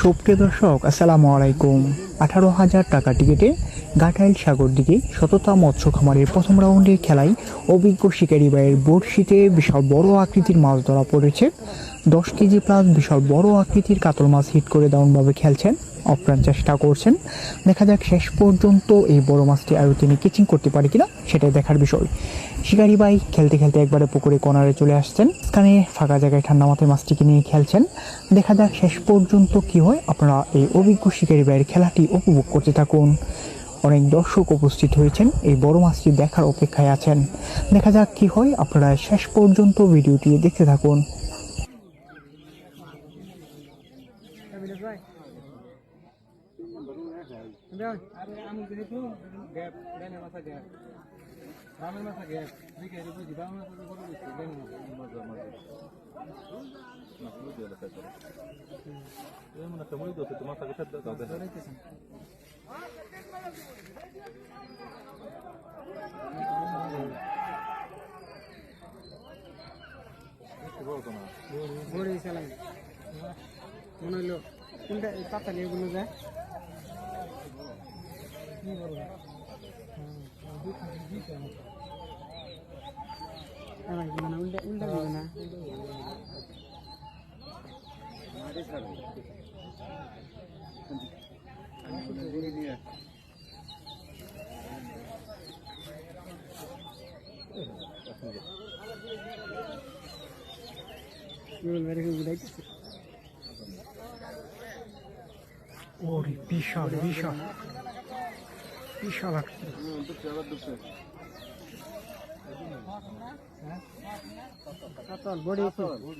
সুপ্রিয় দর্শক, আসসালামু আলাইকুম। 18,000 টাকা টিকিটে ঘাটাইল সাগর দিকে শততা মৎস্য খামারের প্রথম রাউন্ডের খেলায় অভিজ্ঞ শিকারী ভাইয়ের বড়শিতে বিশাল বড় আকৃতির মাছ ধরা পড়েছে। 10 কেজি প্লাস বিশাল বড় আকৃতির কাতল মাছ হিট করে দারুণভাবে খেলছেন, অপ্রাণ চেষ্টা করছেন। দেখা যাক শেষ পর্যন্ত এই বড় মাছটি আরও তিনি কিচিং করতে পারে কিনা, সেটাই দেখার বিষয়। শিকারী ভাই খেলতে খেলতে একবারে পুকুরে কর্নারে চলে আসছেন, এখানে ফাঁকা জায়গায় ঠান্ডা মাথায় মাছটিকে নিয়ে খেলছেন। দেখা যাক শেষ পর্যন্ত কি হয়। আপনারা এই অভিজ্ঞ শিকারী ভাইয়ের খেলাটি উপভোগ করতে থাকুন। অনেক দর্শক উপস্থিত হয়েছেন, এই বড় মাছটি দেখার অপেক্ষায় আছেন। দেখা যাক কি হয়, আপনারা শেষ পর্যন্ত ভিডিওটি দেখতে থাকুন। মনে হইলো কোনটা পাতা নিয়ে গুলো যায় উল্টা উল্টা দিবে না। ওরে বিশাল বিশাল বিশাল আকৃতি। বডি মাশাআল্লাহ।